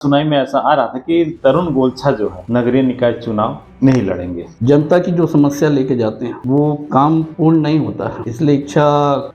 सुनाई में ऐसा आ रहा था कि तरुण गोलछा जो है नगरीय निकाय चुनाव नहीं लड़ेंगे। जनता की जो समस्या लेके जाते हैं वो काम पूर्ण नहीं होता है, इसलिए इच्छा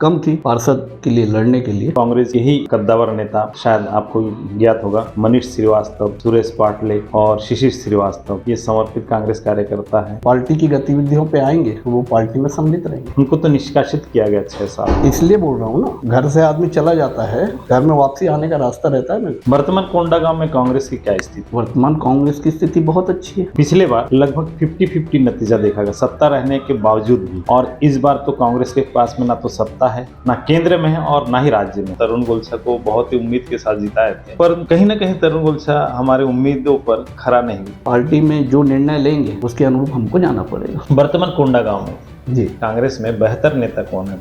कम थी पार्षद के लिए लड़ने के लिए। कांग्रेस के ही कद्दावर नेता, शायद आपको ज्ञात होगा, मनीष श्रीवास्तव, सुरेश पाटले और शिशिर श्रीवास्तव, ये समर्पित कांग्रेस कार्यकर्ता है। पार्टी की गतिविधियों पे आएंगे तो वो पार्टी में सम्मिलित रहेंगे। उनको तो निष्कासित किया गया 6 साल। इसलिए बोल रहा हूँ ना, घर से आदमी चला जाता है, घर में वापसी आने का रास्ता रहता है ना। वर्तमान कोंडागांव में कांग्रेस की क्या स्थिति? वर्तमान कांग्रेस की स्थिति बहुत अच्छी है। पिछले बार लगभग 50-50 नतीजा देखा गया, सत्ता रहने के बावजूद भी। और इस बार तो कांग्रेस के पास में ना तो सत्ता है, ना केंद्र में है और ना ही राज्य में। तरुण गोलछा को बहुत ही उम्मीद के साथ जिताए थे, पर कहीं ना कहीं तरुण गोलछा हमारे उम्मीदों पर खरा नहीं हुआ। पार्टी में जो निर्णय लेंगे उसके अनुरूप हमको जाना पड़ेगा। वर्तमान कोंडागांव में जी, कांग्रेस में बेहतर नेता कौन है?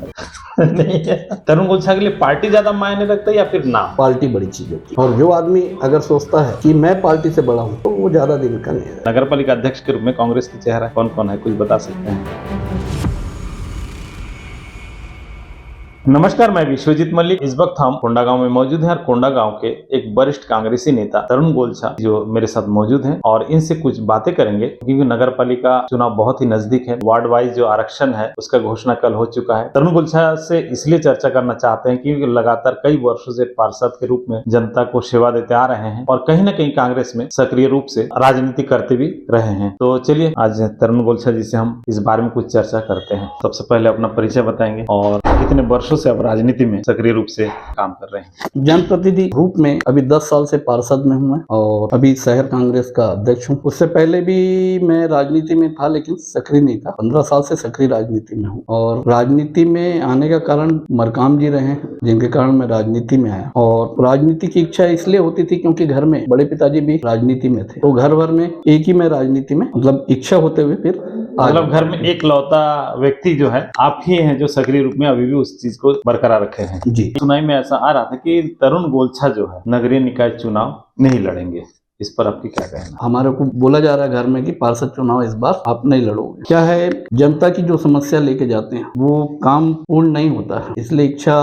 नहीं है। तरुण गोलछा के लिए पार्टी ज्यादा मायने रखता है या फिर नाम? पार्टी बड़ी चीज होती है, और जो आदमी अगर सोचता है कि मैं पार्टी से बड़ा हूँ तो वो ज्यादा दिन का नहीं है। नगर पालिका अध्यक्ष के रूप में कांग्रेस के चेहरा कौन कौन है, कुछ बता सकते हैं? नमस्कार, मैं विश्वजीत मलिक। इस वक्त हम कोंडागांव में मौजूद हैं और कोंडागांव के एक वरिष्ठ कांग्रेसी नेता तरुण गोलछा जो मेरे साथ मौजूद हैं और इनसे कुछ बातें करेंगे, क्योंकि नगर पालिका चुनाव बहुत ही नजदीक है। वार्ड वाइज जो आरक्षण है उसका घोषणा कल हो चुका है। तरुण गोलछा से इसलिए चर्चा करना चाहते हैं क्योंकि लगातार कई वर्षों से पार्षद के रूप में जनता को सेवा देते आ रहे हैं और कहीं ना कहीं कांग्रेस में सक्रिय रूप से राजनीति करते भी रहे हैं। तो चलिए आज तरुण गोलछा जी से हम इस बारे में कुछ चर्चा करते हैं। सबसे पहले अपना परिचय बताएंगे और कितने वर्षों से अब राजनीति में सक्रिय रूप से काम कर रहे हैं? जनप्रतिनिधि रूप में अभी 10 साल से पार्षद में हूँ और अभी शहर कांग्रेस का अध्यक्ष हूँ। उससे पहले भी मैं राजनीति में था, लेकिन सक्रिय नहीं था। 15 साल से सक्रिय राजनीति में हूँ और राजनीति में आने का कारण मरकाम जी रहे हैं, जिनके कारण मैं राजनीति में आया। और राजनीति की इच्छा इसलिए होती थी क्योंकि घर में बड़े पिताजी भी राजनीति में थे, तो घर भर में एक ही मैं राजनीति में, मतलब इच्छा होते हुए फिर मतलब घर में एक लौता व्यक्ति जो है आप ही हैं जो सक्रिय रूप में अभी भी उस चीज को बरकरार रखे हैं। जी, सुनाई में ऐसा आ रहा था कि तरुण गोलछा जो है नगरीय निकाय चुनाव नहीं लड़ेंगे, इस पर आपकी क्या कहना? हमारे को बोला जा रहा है घर में कि पार्षद चुनाव इस बार आप नहीं लड़ोगे। क्या है, जनता की जो समस्या लेके जाते हैं वो काम पूर्ण नहीं होता है, इसलिए इच्छा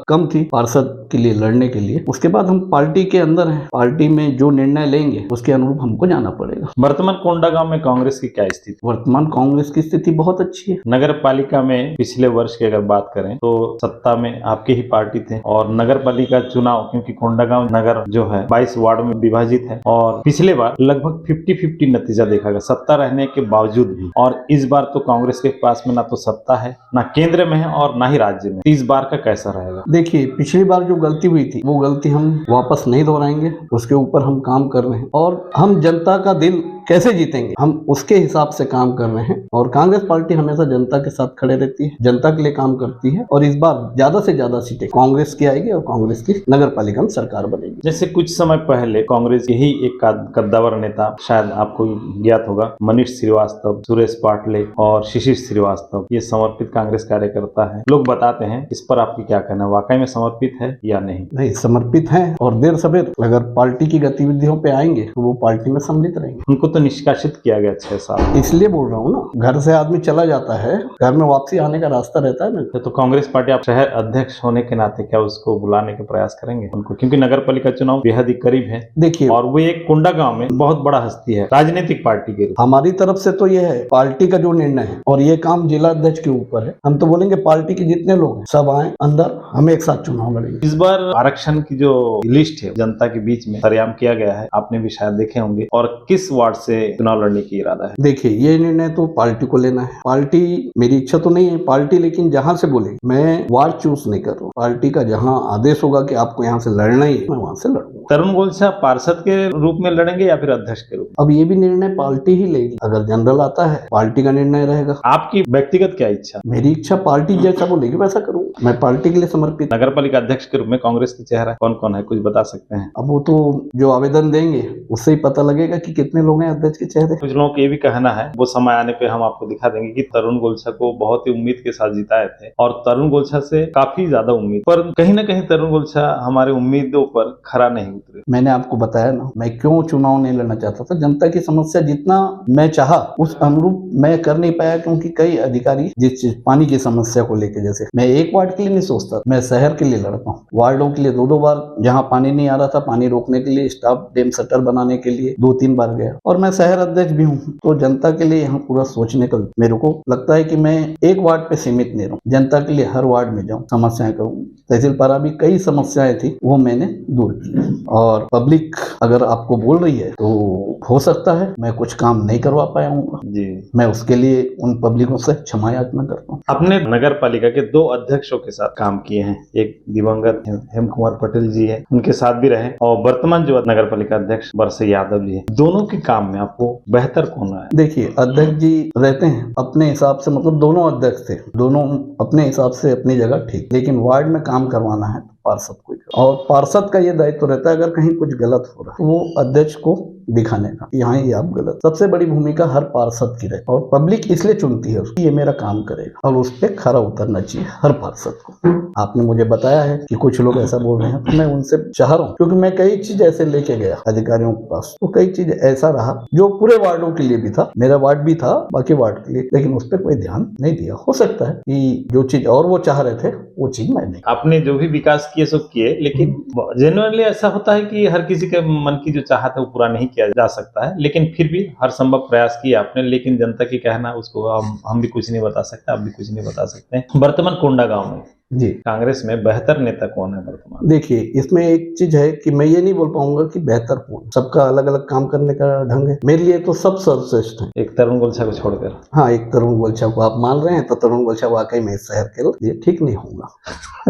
कम थी पार्षद के लिए लड़ने के लिए। उसके बाद हम पार्टी के अंदर हैं, पार्टी में जो निर्णय लेंगे उसके अनुरूप हमको जाना पड़ेगा। वर्तमान कोंडागांव में कांग्रेस की क्या स्थिति? वर्तमान कांग्रेस की स्थिति बहुत अच्छी है। नगर पालिका में पिछले वर्ष की अगर बात करें तो सत्ता में आपके ही पार्टी थे और नगर पालिका चुनाव, क्योंकि कोंडागांव नगर जो है 22 वार्ड में विभाजित है और पिछले बार लगभग 50-50 नतीजा देखा गया, सत्ता रहने के बावजूद भी। और इस बार तो कांग्रेस के पास में ना तो सत्ता है, ना केंद्र में है और ना ही राज्य में। इस बार का कैसा रहेगा? देखिए, पिछली बार जो गलती हुई थी वो गलती हम वापस नहीं दोहराएंगे, उसके ऊपर हम काम कर रहे हैं और हम जनता का दिल कैसे जीतेंगे हम उसके हिसाब से काम कर रहे हैं। और कांग्रेस पार्टी हमेशा जनता के साथ खड़े रहती है, जनता के लिए काम करती है और इस बार ज्यादा से ज्यादा सीटें कांग्रेस की आएगी और कांग्रेस की नगर पालिका में सरकार बनेगी। जैसे कुछ समय पहले कांग्रेस के ही एक कद्दावर नेता, शायद आपको ज्ञात होगा, मनीष श्रीवास्तव, सुरेश पाटले और शिशिर श्रीवास्तव, ये समर्पित कांग्रेस कार्यकर्ता है। लोग बताते हैं, इस पर आपकी क्या कहना है? वाकई में समर्पित है या नहीं? नहीं, समर्पित है और देर सवेर अगर पार्टी की गतिविधियों पे आएंगे तो वो पार्टी में सम्मिलित रहेंगे। उनको तो निष्कासित किया गया 6 साल। इसलिए बोल रहा हूँ ना, घर से आदमी चला जाता है, घर में वापसी आने का रास्ता रहता है ना। तो कांग्रेस पार्टी, आप शहर अध्यक्ष होने के नाते क्या उसको बुलाने का प्रयास करेंगे उनको, क्योंकि नगर पालिका चुनाव बेहद ही करीब है? देखिए, और वो एक कोंडागांव में बहुत बड़ा हस्ती है राजनीतिक पार्टी के रूप। हमारी तरफ से तो ये है पार्टी का जो निर्णय है और ये काम जिला अध्यक्ष के ऊपर है। हम तो बोलेंगे पार्टी के जितने लोग हैं सब आए अंदर, हम एक साथ चुनाव लड़ेंगे। इस बार आरक्षण की जो लिस्ट है जनता के बीच में सरेआम किया गया है, आपने भी शायद देखे होंगे। और किस वार्ड से चुनाव लड़ने की इरादा है? देखिए, ये निर्णय तो पार्टी को लेना है। पार्टी, मेरी इच्छा तो नहीं है पार्टी, लेकिन जहां से बोले, मैं वार्ड चूज नहीं कर रहा हूँ। पार्टी का जहां आदेश होगा कि आपको यहाँ से लड़ना ही है, मैं वहां से लड़ूंगा। तरुण गोलछा पार्षद के रूप में लड़ेंगे या फिर अध्यक्ष के रूप में? अब ये भी निर्णय पार्टी ही लेगी। अगर जनरल आता है पार्टी का निर्णय रहेगा। आपकी व्यक्तिगत क्या इच्छा? मेरी इच्छा पार्टी जैसा बोलेगी वैसा करूँ, मैं पार्टी के लिए समर्पित। नगर पालिका अध्यक्ष के रूप में कांग्रेस के चेहरा कौन कौन है, कुछ बता सकते हैं? अब वो तो जो आवेदन देंगे उससे ही पता लगेगा कि कितने लोग हैं अध्यक्ष के चेहरे। कुछ लोगों का ये भी कहना है, वो समय आने पे हम आपको दिखा देंगे कि तरुण गोलछा को बहुत ही उम्मीद के साथ जिताए थे और तरुण गोलछा से काफी ज्यादा उम्मीद, पर कहीं ना कहीं तरुण गोलछा हमारे उम्मीदों पर खरा नहीं उतरे। मैंने आपको बताया ना, मैं क्यों चुनाव नहीं लड़ना चाहता था। जनता की समस्या जितना मैं चाहा उस अनुरूप मैं कर नहीं पाया, क्योंकि कई अधिकारी जिस चीज पानी की समस्या को लेकर, जैसे मैं एक वार्ड के लिए नहीं सोचता, मैं शहर के लिए लड़ता हूँ। वार्डों के लिए 2-2 बार, जहाँ पानी नहीं आ रहा था, पानी रोकने के लिए स्टाफ डैम शटर बनाने के लिए 2-3 बार गया, और मैं शहर अध्यक्ष भी हूँ। तो जनता के लिए यहाँ पूरा सोचने का मेरे को लगता है कि मैं एक वार्ड पे सीमित नहीं रहूँ, जनता के लिए हर वार्ड में जाऊँ, समस्याएं कहूँ। तहसील पारा भी कई समस्याएं थी, वो मैंने दूर की। और पब्लिक अगर आपको बोल रही है तो हो सकता है मैं कुछ काम नहीं करवा पाया हूँ जी, मैं उसके लिए उन पब्लिकों से क्षमा याचना करता हूँ। अपने नगर पालिका के 2 अध्यक्षों के साथ काम किए हैं, एक दिवंगत हेम कुमार पटेल जी है, उनके साथ भी रहे, और वर्तमान जो नगर पालिका अध्यक्ष बरसे यादव जी है। दोनों के काम में आपको बेहतर कौन है? देखिए, अध्यक्ष जी रहते हैं अपने हिसाब से, मतलब दोनों अध्यक्ष थे, दोनों अपने हिसाब से अपनी जगह ठीक, लेकिन वार्ड में काम करवाना है तो पार्षद को ही, और पार्षद का ये दायित्व रहता है अगर कहीं कुछ गलत हो रहा है तो वो अध्यक्ष को दिखाने का, यहाँ ये आप गलत। सबसे बड़ी भूमिका हर पार्षद की रहती है, और पब्लिक इसलिए चुनती है उसकी, ये मेरा काम करेगा, और उस पर खरा उतरना चाहिए हर पार्षद को। आपने मुझे बताया है कि कुछ लोग ऐसा बोल रहे हैं, तो मैं उनसे चाह रहा हूँ, क्योंकि मैं कई चीज ऐसे लेके गया अधिकारियों के पास, तो कई चीज ऐसा रहा जो पूरे वार्डों के लिए भी था, मेरा वार्ड भी था, बाकी वार्ड के लिए, लेकिन उस पर कोई ध्यान नहीं दिया। हो सकता है कि जो चीज और वो चाह रहे थे वो चीज मैं नहीं। आपने जो भी विकास किए सो किए, लेकिन जेन्युइनली ऐसा होता है कि हर किसी के मन की जो चाहत है वो पूरा नहीं किया जा सकता है, लेकिन फिर भी हर संभव प्रयास किया आपने, लेकिन जनता की कहना उसको हम भी कुछ नहीं बता सकते, आप भी कुछ नहीं बता सकते। वर्तमान कोंडा गांव में जी कांग्रेस में बेहतर नेता कौन है वर्तमान? देखिए, इसमें एक चीज है कि मैं ये नहीं बोल पाऊंगा कि बेहतर कौन, सबका अलग अलग काम करने का ढंग है, मेरे लिए तो सब सर्वश्रेष्ठ है। एक तरुण गोलछा को छोड़कर। हाँ, एक तरुण गोलछा को आप मान रहे हैं, तो तरुण गोलछा वाकई में इस शहर के लिए ठीक नहीं होगा।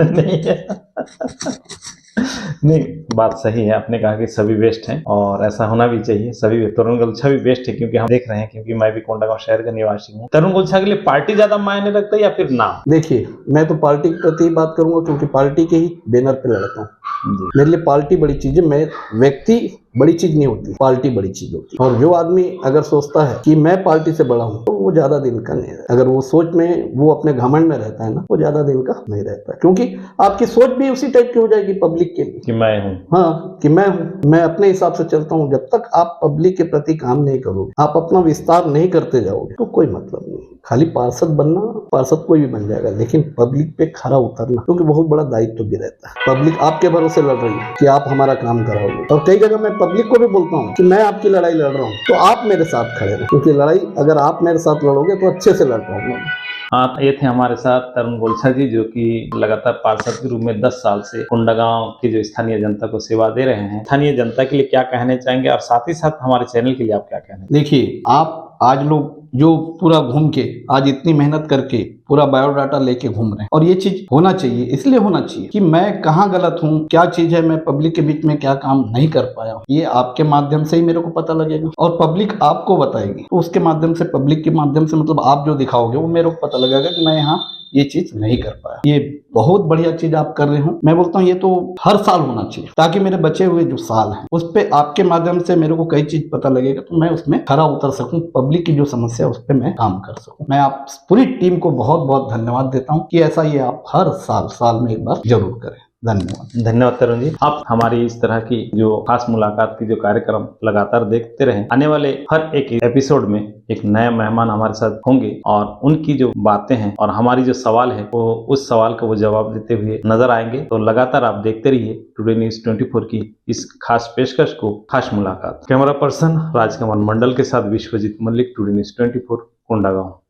नहीं नहीं, बात सही है, आपने कहा कि सभी बेस्ट हैं और ऐसा होना भी चाहिए, सभी। तरुण गोलछा भी बेस्ट है, क्योंकि हम देख रहे हैं, क्योंकि मैं भी कोंडागांव शहर का निवासी हूँ। तरुण गोलछा के लिए पार्टी ज्यादा मायने रखता है या फिर नाम? देखिए, मैं तो पार्टी के प्रति बात करूंगा, क्योंकि पार्टी के ही बैनर पे लड़ता हूँ। मेरे लिए पार्टी बड़ी चीज है, मैं व्यक्ति बड़ी चीज नहीं होती, पार्टी बड़ी चीज होती है। और जो आदमी अगर सोचता है कि मैं पार्टी से बड़ा हूँ तो वो ज्यादा दिन का नहीं रहता। अगर वो सोच में, वो अपने घमंड में रहता है ना, वो ज्यादा दिन का नहीं रहता, क्योंकि आपकी सोच भी उसी टाइप की हो जाएगी पब्लिक के लिए कि मैं हूँ। हाँ, कि मैं हूँ, मैं अपने हिसाब से चलता हूँ। जब तक आप पब्लिक के प्रति काम नहीं करोगे, आप अपना विस्तार नहीं करते जाओगे, तो कोई मतलब नहीं। खाली पार्षद बनना, पार्षद कोई भी बन जाएगा, लेकिन पब्लिक पे खरा उतरना, क्योंकि बहुत बड़ा दायित्व भी रहता है। पब्लिक आपके भरोसे लड़ रही है कि आप हमारा काम कराओगे, और कई जगह मैं पब्लिक को भी बोलता हूँ कि मैं आपकी लड़ाई लड़ रहा हूँ, तो आप मेरे साथ खड़े रहो, क्योंकि लड़ाई अगर आप मेरे साथ लड़ोगे तो अच्छे से लड़ पाऊंगा। हाँ, ये थे हमारे साथ तरुण गोलछा जी, जो कि लगातार पार्षद के रूप में 10 साल से कोंडागांव की जो स्थानीय जनता को सेवा दे रहे हैं। स्थानीय जनता के लिए क्या कहने चाहेंगे, और साथ ही साथ हमारे चैनल के लिए आप क्या कहने? देखिए, आप आज लोग जो पूरा घूम के, आज इतनी मेहनत करके पूरा बायोडाटा लेके घूम रहे हैं, और ये चीज होना चाहिए, इसलिए होना चाहिए कि मैं कहाँ गलत हूँ, क्या चीज है, मैं पब्लिक के बीच में क्या काम नहीं कर पाया हूँ, ये आपके माध्यम से ही मेरे को पता लगेगा, और पब्लिक आपको बताएगी, तो उसके माध्यम से, पब्लिक के माध्यम से, मतलब आप जो दिखाओगे वो मेरे को पता लगेगा कि मैं यहाँ ये चीज नहीं कर पाया। ये बहुत बढ़िया चीज आप कर रहे हो, मैं बोलता हूँ ये तो हर साल होना चाहिए, ताकि मेरे बचे हुए जो साल हैं उस पे आपके माध्यम से मेरे को कई चीज पता लगेगा, तो मैं उसमें खरा उतर सकूं, पब्लिक की जो समस्या है उस पर मैं काम कर सकूं। मैं आप पूरी टीम को बहुत बहुत धन्यवाद देता हूं कि ऐसा ये आप हर साल में एक बार जरूर करें। धन्यवाद तरुण जी। आप हमारी इस तरह की जो खास मुलाकात की जो कार्यक्रम लगातार देखते रहें। आने वाले हर एक एपिसोड में एक नया मेहमान हमारे साथ होंगे, और उनकी जो बातें हैं और हमारी जो सवाल है वो उस सवाल का वो जवाब देते हुए नजर आएंगे। तो लगातार आप देखते रहिए टुडे न्यूज़ 24 की इस खास पेशकश को, खास मुलाकात। कैमरा पर्सन राजकमल मंडल के साथ विश्वजीत मल्लिक, टुडे न्यूज़ 24, कोंडागांव।